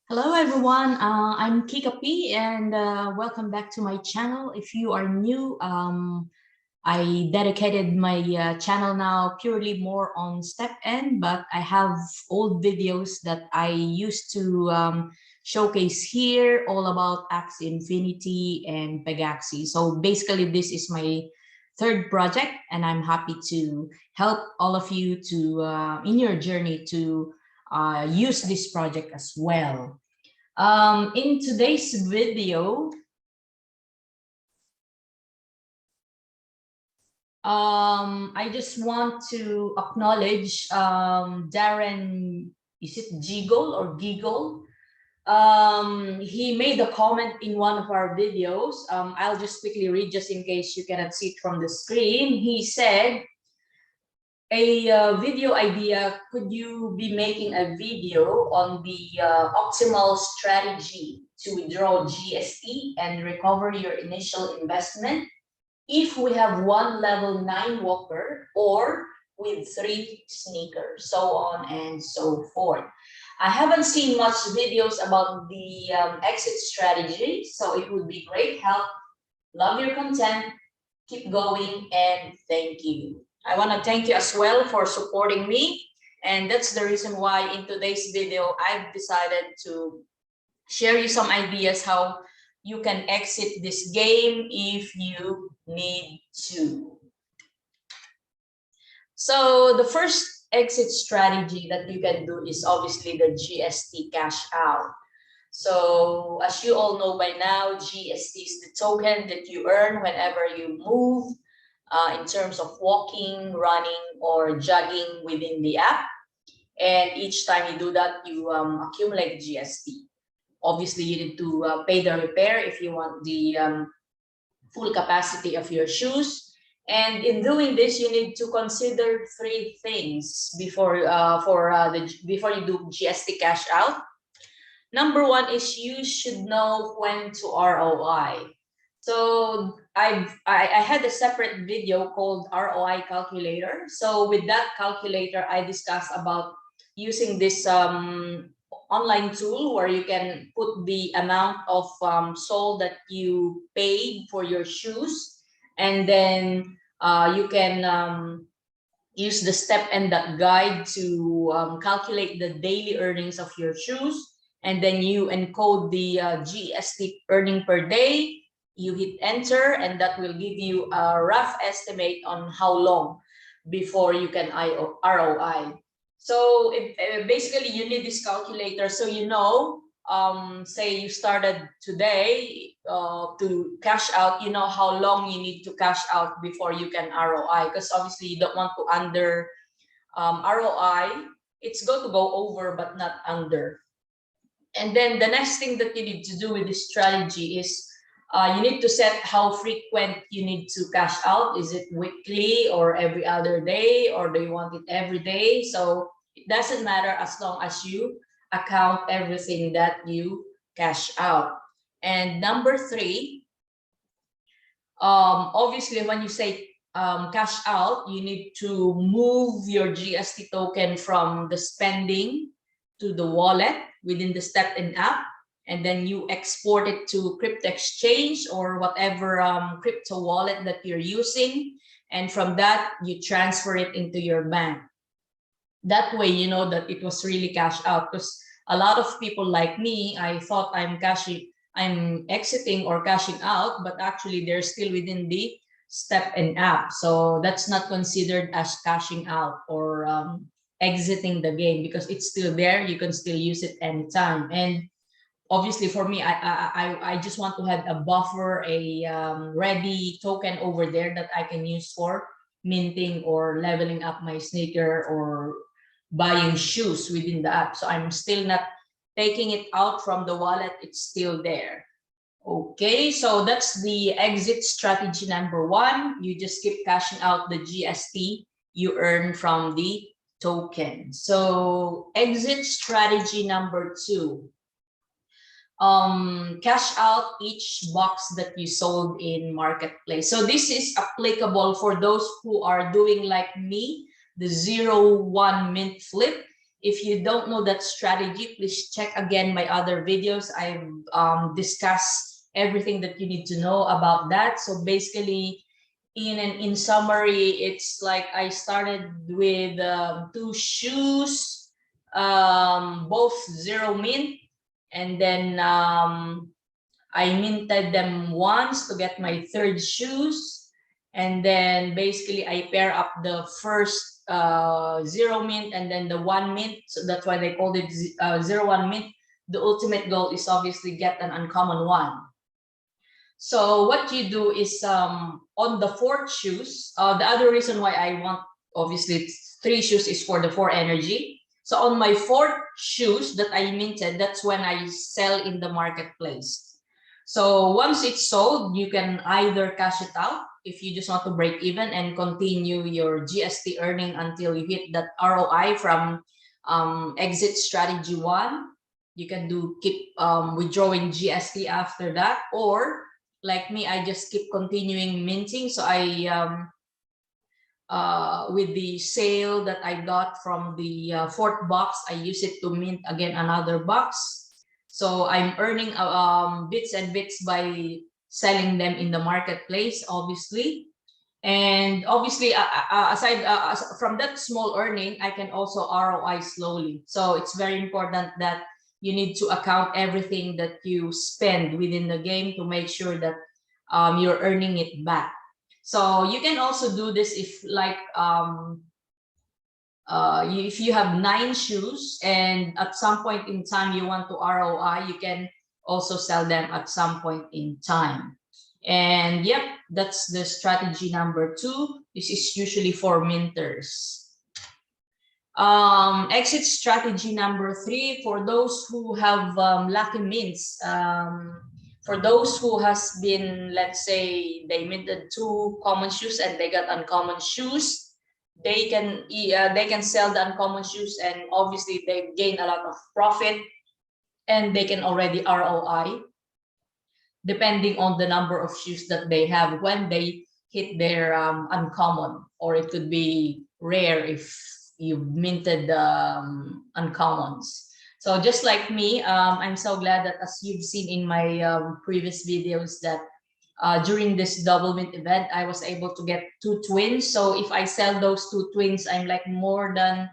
Hello everyone, I'm Kika P and welcome back to my channel. If you are new, I dedicated my channel now purely more on Stepn, but I have old videos that I used to showcase here all about Axie Infinity and Pegaxi. So basically this is my third project and I'm happy to help all of you to in your journey to use this project as well. In today's video, I just want to acknowledge Darren, is it Giggle or Giggle? He made a comment in one of our videos. I'll just quickly read just in case you cannot see it from the screen. He said, video idea, could you be making a video on the optimal strategy to withdraw GST and recover your initial investment if we have one level 9 walker or with 3 sneakers, so on and so forth. I haven't seen much videos about the exit strategy, so it would be great help. Love your content. Keep going and thank you. I want to thank you as well for supporting me. And that's the reason why in today's video, I've decided to share you some ideas how you can exit this game if you need to. So the first exit strategy that you can do is obviously the GST cash out. So as you all know by now, GST is the token that you earn whenever you move in terms of walking, running, or jogging within the app. And each time you do that, you accumulate GST. Obviously, you need to pay the repair if you want the full capacity of your shoes. And in doing this, you need to consider 3 things before before you do GST cash out. Number 1 is you should know when to ROI. So I had a separate video called ROI calculator. So with that calculator, I discussed about using this online tool where you can put the amount of sold that you paid for your shoes, and then you can use the Stepn guide to calculate the daily earnings of your shoes, and then you encode the GST earning per day. You hit enter, and that will give you a rough estimate on how long before you can ROI. So basically you need this calculator so you know, say you started today to cash out, you know how long you need to cash out before you can ROI, because obviously you don't want to under ROI. It's going to go over but not under. And then the next thing that you need to do with this strategy is you need to set how frequent you need to cash out. Is it weekly or every other day, or do you want it every day? So it doesn't matter as long as you account everything that you cash out. And number 3, obviously when you say cash out, you need to move your GST token from the spending to the wallet within the Stepn app, and then you export it to crypto exchange or whatever crypto wallet that you're using, and from that you transfer it into your bank. That way you know that it was really cash out, because a lot of people like me, I thought I'm exiting or cashing out, but actually they're still within the Stepn app, so that's not considered as cashing out or exiting the game, because it's still there. You can still use it anytime. And obviously for me, I just want to have a buffer, a ready token over there that I can use for minting or leveling up my sneaker or buying shoes within the app. So I'm still not taking it out from the wallet. It's still there. Okay, so that's the exit strategy number 1. You just keep cashing out the GST you earn from the token. So exit strategy number 2. Cash out each box that you sold in marketplace. So this is applicable for those who are doing like me, the 0-1 mint flip. If you don't know that strategy, please check again my other videos. I've discussed everything that you need to know about that. So basically, in summary, it's like I started with 2 shoes, both zero mint, and then I minted them once to get my third shoes, and then basically I pair up the first zero mint and then the 1 mint, so that's why they called it 0 1 mint. The ultimate goal is obviously get an uncommon one. So what you do is on the fourth shoes, the other reason why I want obviously 3 shoes is for the 4 energy. So on my fourth shoes that I minted, that's when I sell in the marketplace. So once it's sold, you can either cash it out if you just want to break even and continue your GST earning until you hit that ROI from exit strategy 1. You can keep withdrawing GST after that, or like me, I just keep continuing minting. So I with the sale that I got from the fourth box, I use it to mint again another box. So I'm earning bits and bits by selling them in the marketplace, obviously. And obviously, aside from that small earning, I can also ROI slowly. So it's very important that you need to account everything that you spend within the game to make sure that you're earning it back. So you can also do this if like if you have 9 shoes and at some point in time you want to ROI, you can also sell them at some point in time. And yep, that's the strategy number 2. This is usually for minters. Exit strategy number 3, for those who have lucky mints. For those who has been, let's say, they minted 2 common shoes and they got uncommon shoes, they can sell the uncommon shoes, and obviously they gain a lot of profit, and they can already ROI depending on the number of shoes that they have when they hit their uncommon, or it could be rare if you minted uncommons. So just like me, I'm so glad that, as you've seen in my previous videos, that during this double mint event, I was able to get 2 twins. So if I sell those 2 twins, I'm like more than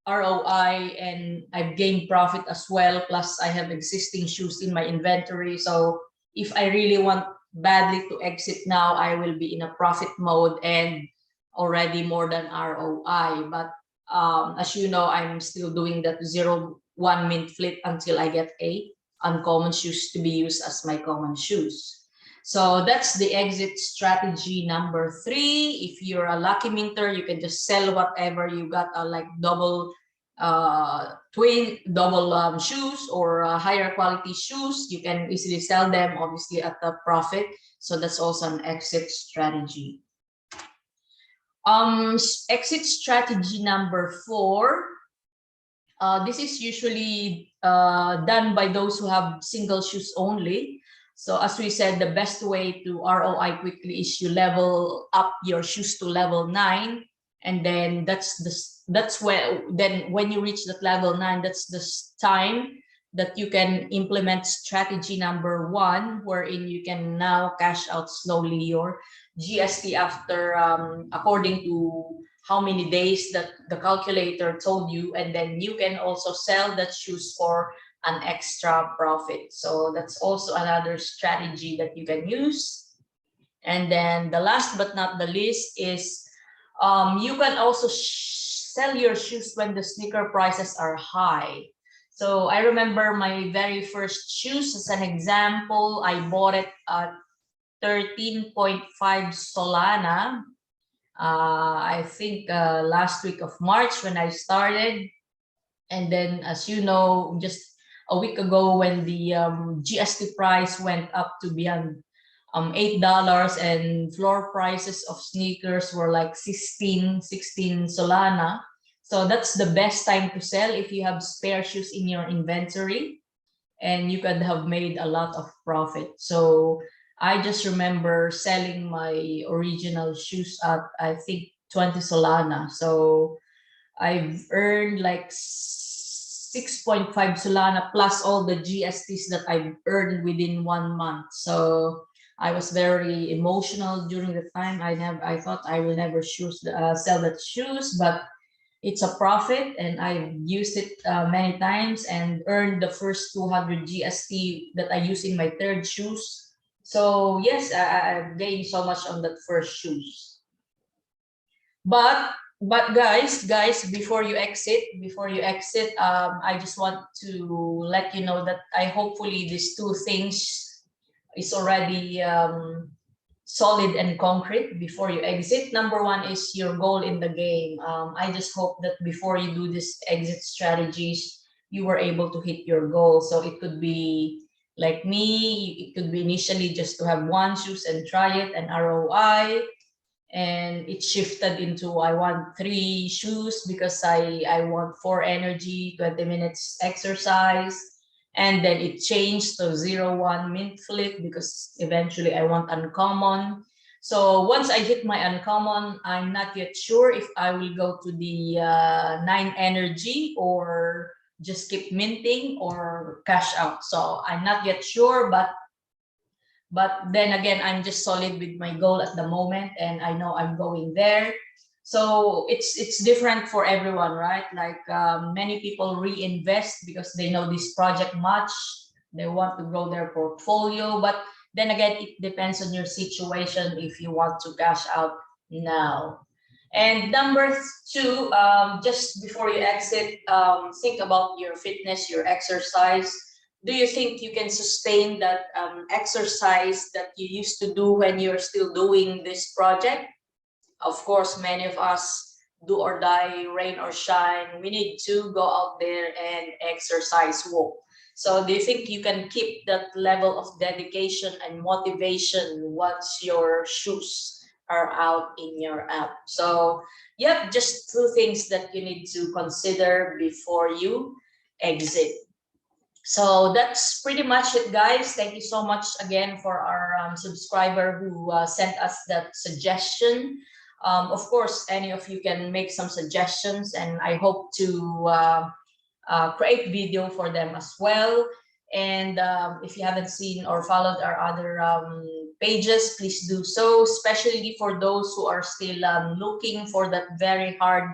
ROI, and I've gained profit as well. Plus I have existing shoes in my inventory. So if I really want badly to exit now, I will be in a profit mode and already more than ROI. But as you know, I'm still doing that 0 1 mint flip until I get a uncommon shoes to be used as my common shoes. So that's the exit strategy number 3. If you're a lucky minter, you can just sell whatever you got, like double shoes or higher quality shoes. You can easily sell them, obviously at a profit. So that's also an exit strategy. Exit strategy number 4. This is usually done by those who have single shoes only. So as we said, the best way to ROI quickly is you level up your shoes to level 9, and then that's where, then when you reach that level 9, that's the time that you can implement strategy number 1, wherein you can now cash out slowly your GST after according to how many days that the calculator told you, and then you can also sell that shoes for an extra profit. So that's also another strategy that you can use. And then the last but not the least is you can also sell your shoes when the sneaker prices are high. So I remember my very first shoes, as an example, I bought it at 13.5 Solana. I think last week of March when I started. And then, as you know, just a week ago when the GST price went up to beyond $8, and floor prices of sneakers were like 16 Solana. So that's the best time to sell if you have spare shoes in your inventory, and you could have made a lot of profit. So I just remember selling my original shoes at, I think, 20 Solana. So I've earned like 6.5 Solana plus all the GSTs that I've earned within 1 month. So I was very emotional during the time. I thought I will never sell that shoes, but it's a profit, and I've used it many times and earned the first 200 GST that I use in my third shoes. So yes, I've gained so much on that first shoes. But guys, before you exit, I just want to let you know that I hopefully these two things is already solid and concrete before you exit. Number one is your goal in the game. I just hope that before you do this exit strategies, you were able to hit your goal. So it could be like me, it could be initially just to have one shoes and try it and ROI, and it shifted into I want 3 shoes because I want 4 energy, 20 minutes exercise, and then it changed to 0-1 mint flip because eventually I want uncommon. So once I hit my uncommon, I'm not yet sure if I will go to the 9 energy or just keep minting or cash out. So I'm not yet sure, but then again, I'm just solid with my goal at the moment, and I know I'm going there. So it's different for everyone, right? Like many people reinvest because they know this project much, they want to grow their portfolio. But then again, it depends on your situation if you want to cash out now. And number two, just before you exit, think about your fitness, your exercise. Do you think you can sustain that exercise that you used to do when you're still doing this project? Of course, many of us do or die, rain or shine. We need to go out there and exercise, walk. So do you think you can keep that level of dedication and motivation once your shoes are out in your app? So yep, just 2 things that you need to consider before you exit. So that's pretty much it, guys. Thank you so much again for our subscriber who sent us that suggestion. Of course, any of you can make some suggestions, and I hope to create video for them as well. And if you haven't seen or followed our other pages, please do so, especially for those who are still looking for that very hard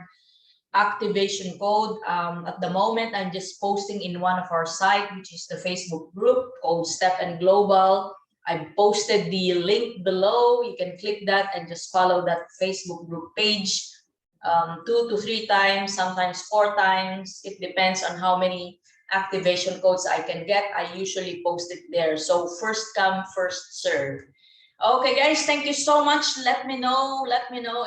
activation code. At the moment, I'm just posting in one of our site, which is the Facebook group called Stepn Global. I posted the link below. You can click that and just follow that Facebook group page 2 to 3 times, sometimes 4 times. It depends on how many activation codes I can get. I usually post it there. So first come, first serve. Okay, guys, thank you so much. Let me know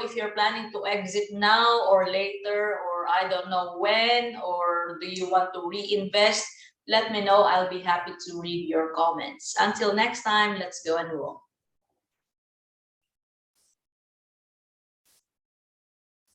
if you're planning to exit now or later, or I don't know when, or do you want to reinvest? Let me know. I'll be happy to read your comments. Until next time, let's go and walk.